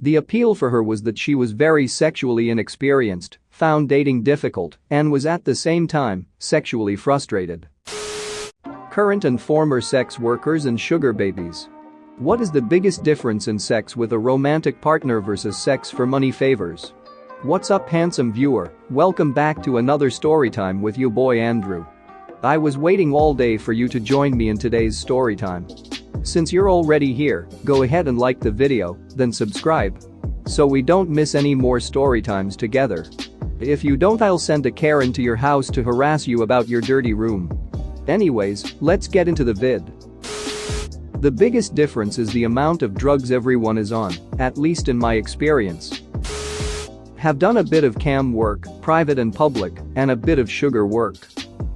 The appeal for her was that she was very sexually inexperienced, found dating difficult, and was at the same time sexually frustrated. Current and former sex workers and sugar babies. What is the biggest difference in sex with a romantic partner versus sex for money favors? What's up, handsome viewer? Welcome back to another storytime with you boy Andrew. I was waiting all day for you to join me in today's storytime. Since you're already here, go ahead and like the video, then subscribe. So we don't miss any more storytimes together. If you don't, I'll send a Karen to your house to harass you about your dirty room. Anyways, let's get into the vid. The biggest difference is the amount of drugs everyone is on, at least in my experience. Have done a bit of cam work, private and public, and a bit of sugar work.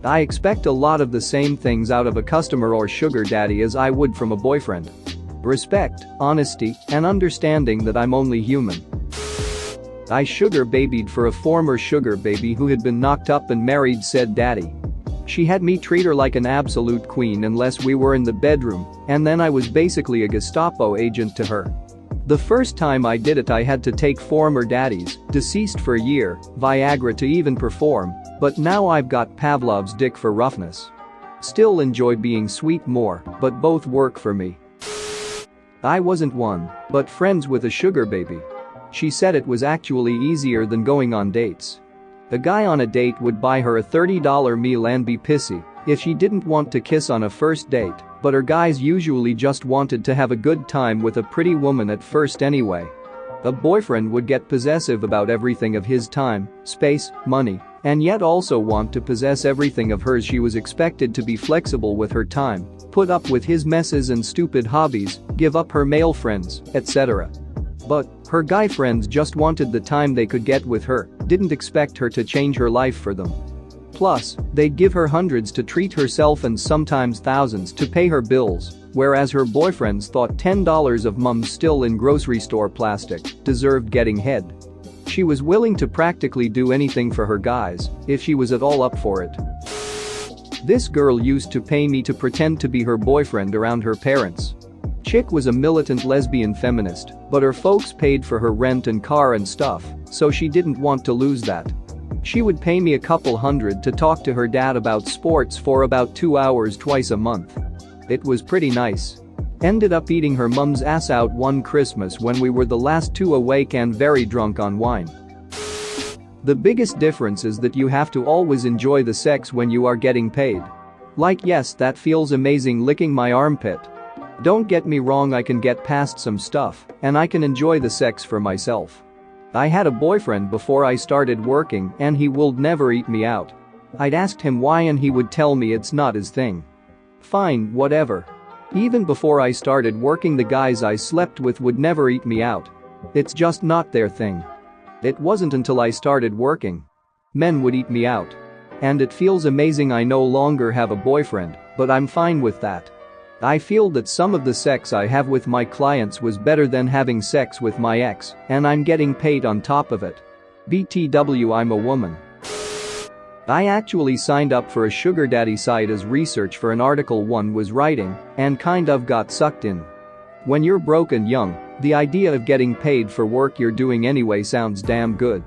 I expect a lot of the same things out of a customer or sugar daddy as I would from a boyfriend. Respect, honesty, and understanding that I'm only human. I sugar babied for a former sugar baby who had been knocked up and married said daddy. She had me treat her like an absolute queen unless we were in the bedroom, and then I was basically a Gestapo agent to her. The first time I did it, I had to take former daddies, deceased for a year, Viagra to even perform, but now I've got Pavlov's dick for roughness. Still enjoy being sweet more, but both work for me. I wasn't one, but friends with a sugar baby. She said it was actually easier than going on dates. A guy on a date would buy her a $30 meal and be pissy if she didn't want to kiss on a first date, but her guys usually just wanted to have a good time with a pretty woman at first anyway. A boyfriend would get possessive about everything of his time, space, money, and yet also want to possess everything of hers. She was expected to be flexible with her time, put up with his messes and stupid hobbies, give up her male friends, etc. But her guy friends just wanted the time they could get with her, didn't expect her to change her life for them. Plus, they'd give her hundreds to treat herself and sometimes thousands to pay her bills, whereas her boyfriends thought $10 of mums still in grocery store plastic deserved getting head. She was willing to practically do anything for her guys if she was at all up for it. This girl used to pay me to pretend to be her boyfriend around her parents. Chick was a militant lesbian feminist, but her folks paid for her rent and car and stuff, so she didn't want to lose that. She would pay me a couple hundred to talk to her dad about sports for about 2 hours twice a month. It was pretty nice. Ended up eating her mum's ass out one Christmas when we were the last two awake and very drunk on wine. The biggest difference is that you have to always enjoy the sex when you are getting paid. Like, yes, that feels amazing licking my armpit. Don't get me wrong, I can get past some stuff, and I can enjoy the sex for myself. I had a boyfriend before I started working and he would never eat me out. I'd asked him why and he would tell me it's not his thing. Fine, whatever. Even before I started working, the guys I slept with would never eat me out. It's just not their thing. It wasn't until I started working. Men would eat me out. And it feels amazing. I no longer have a boyfriend, but I'm fine with that. I feel that some of the sex I have with my clients was better than having sex with my ex, and I'm getting paid on top of it. BTW, I'm a woman. I actually signed up for a sugar daddy site as research for an article one was writing and kind of got sucked in. When you're broke and young, the idea of getting paid for work you're doing anyway sounds damn good.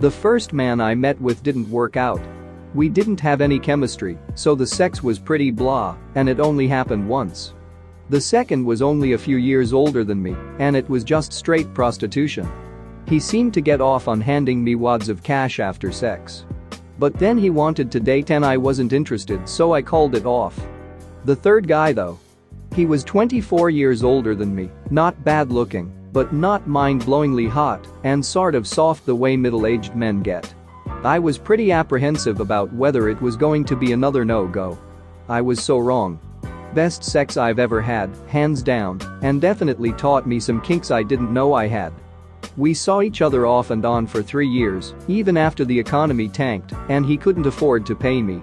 The first man I met with didn't work out. We didn't have any chemistry, so the sex was pretty blah, and it only happened once. The second was only a few years older than me, and it was just straight prostitution. He seemed to get off on handing me wads of cash after sex. But then he wanted to date and I wasn't interested, so I called it off. The third guy though. He was 24 years older than me, not bad looking, but not mind-blowingly hot, and sort of soft the way middle-aged men get. I was pretty apprehensive about whether it was going to be another no-go. I was so wrong. Best sex I've ever had, hands down, and definitely taught me some kinks I didn't know I had. We saw each other off and on for 3 years, even after the economy tanked and he couldn't afford to pay me.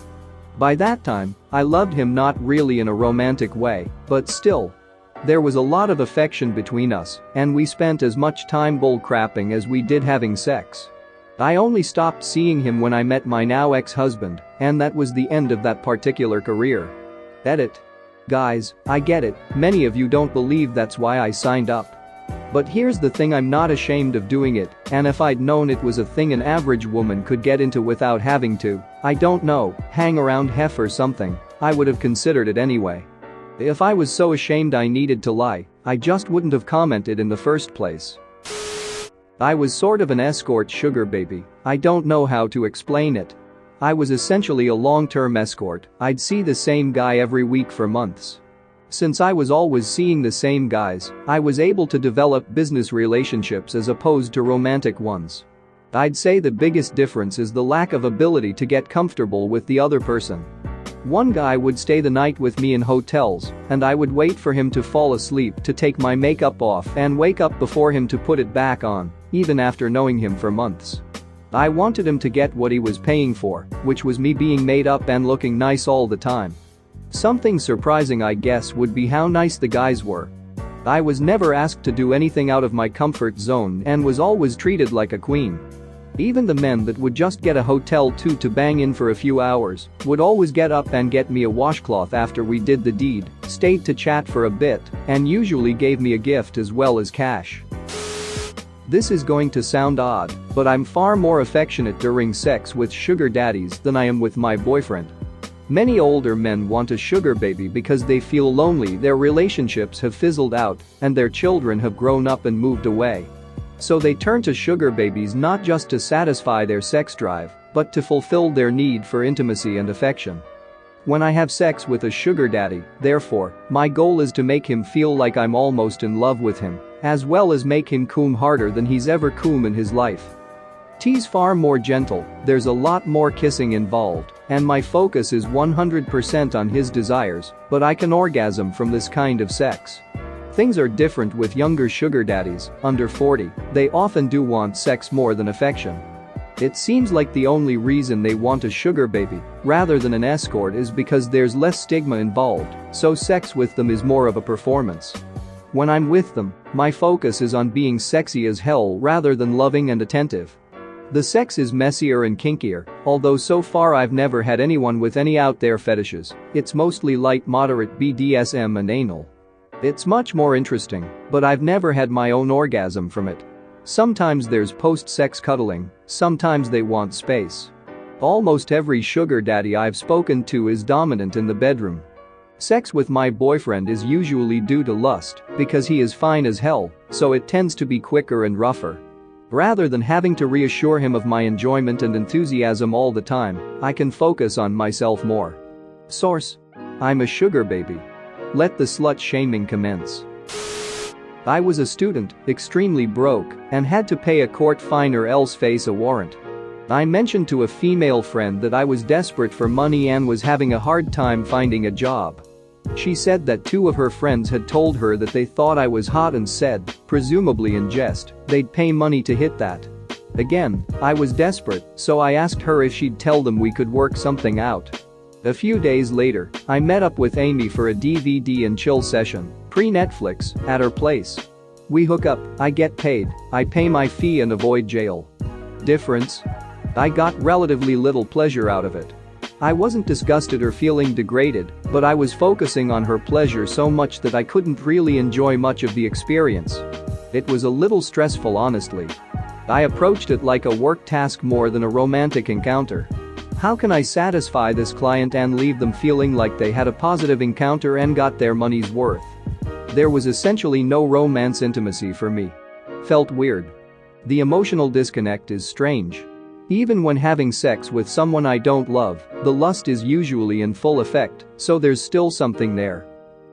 By that time, I loved him, not really in a romantic way, but still. There was a lot of affection between us, and we spent as much time bullcrapping as we did having sex. I only stopped seeing him when I met my now ex-husband, and that was the end of that particular career. Edit. Guys, I get it, many of you don't believe that's why I signed up. But here's the thing, I'm not ashamed of doing it, and if I'd known it was a thing an average woman could get into without having to, I don't know, hang around Hef or something, I would have considered it anyway. If I was so ashamed I needed to lie, I just wouldn't have commented in the first place. I was sort of an escort sugar baby, I don't know how to explain it. I was essentially a long-term escort, I'd see the same guy every week for months. Since I was always seeing the same guys, I was able to develop business relationships as opposed to romantic ones. I'd say the biggest difference is the lack of ability to get comfortable with the other person. One guy would stay the night with me in hotels, and I would wait for him to fall asleep to take my makeup off and wake up before him to put it back on, even after knowing him for months. I wanted him to get what he was paying for, which was me being made up and looking nice all the time. Something surprising, I guess, would be how nice the guys were. I was never asked to do anything out of my comfort zone and was always treated like a queen. Even the men that would just get a hotel to bang in for a few hours would always get up and get me a washcloth after we did the deed, stayed to chat for a bit, and usually gave me a gift as well as cash. This is going to sound odd, but I'm far more affectionate during sex with sugar daddies than I am with my boyfriend. Many older men want a sugar baby because they feel lonely, their relationships have fizzled out, and their children have grown up and moved away. So they turn to sugar babies not just to satisfy their sex drive, but to fulfill their need for intimacy and affection. When I have sex with a sugar daddy, therefore, my goal is to make him feel like I'm almost in love with him, as well as make him cum harder than he's ever cum in his life. T's far more gentle, there's a lot more kissing involved, and my focus is 100% on his desires, but I can orgasm from this kind of sex. Things are different with younger sugar daddies, under 40, they often do want sex more than affection. It seems like the only reason they want a sugar baby, rather than an escort, is because there's less stigma involved, so sex with them is more of a performance. When I'm with them, my focus is on being sexy as hell rather than loving and attentive. The sex is messier and kinkier, although so far I've never had anyone with any out there fetishes, it's mostly light moderate BDSM and anal. It's much more interesting, but I've never had my own orgasm from it. Sometimes there's post-sex cuddling, sometimes they want space. Almost every sugar daddy I've spoken to is dominant in the bedroom. Sex with my boyfriend is usually due to lust, because he is fine as hell, so it tends to be quicker and rougher. Rather than having to reassure him of my enjoyment and enthusiasm all the time, I can focus on myself more. Source: I'm a sugar baby. Let the slut shaming commence. I was a student, extremely broke, and had to pay a court fine or else face a warrant. I mentioned to a female friend that I was desperate for money and was having a hard time finding a job. She said that two of her friends had told her that they thought I was hot and said, presumably in jest, they'd pay money to hit that. Again, I was desperate, so I asked her if she'd tell them we could work something out. A few days later, I met up with Amy for a DVD and chill session, pre-Netflix, at her place. We hook up, I get paid, I pay my fee and avoid jail. Difference? I got relatively little pleasure out of it. I wasn't disgusted or feeling degraded, but I was focusing on her pleasure so much that I couldn't really enjoy much of the experience. It was a little stressful, honestly. I approached it like a work task more than a romantic encounter. How can I satisfy this client and leave them feeling like they had a positive encounter and got their money's worth? There was essentially no romance intimacy for me. Felt weird. The emotional disconnect is strange. Even when having sex with someone I don't love, the lust is usually in full effect, so there's still something there.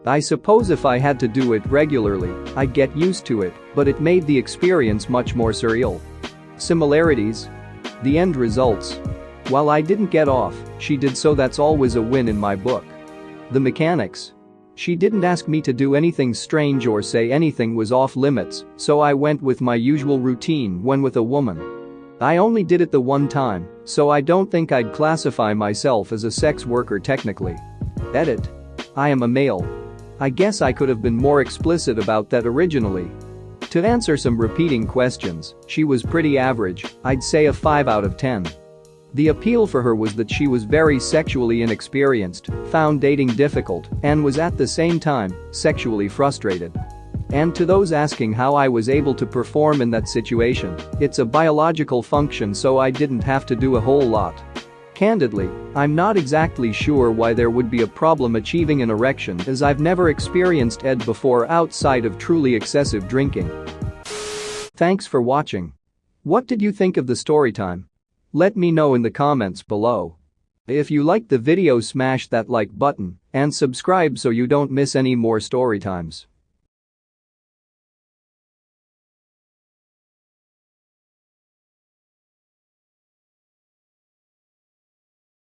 I suppose if I had to do it regularly, I'd get used to it, but it made the experience much more surreal. Similarities? The end results. While I didn't get off, she did, so that's always a win in my book. The mechanics. She didn't ask me to do anything strange or say anything was off limits, so I went with my usual routine when with a woman. I only did it the one time, so I don't think I'd classify myself as a sex worker technically. Edit. I am a male. I guess I could have been more explicit about that originally. To answer some repeating questions, she was pretty average, I'd say a 5 out of 10. The appeal for her was that she was very sexually inexperienced, found dating difficult, and was at the same time sexually frustrated. And to those asking how I was able to perform in that situation, it's a biological function, so I didn't have to do a whole lot. Candidly, I'm not exactly sure why there would be a problem achieving an erection, as I've never experienced ED before outside of truly excessive drinking. Thanks for watching. What did you think of the story time? Let me know in the comments below. If you liked the video, smash that like button and subscribe so you don't miss any more story times.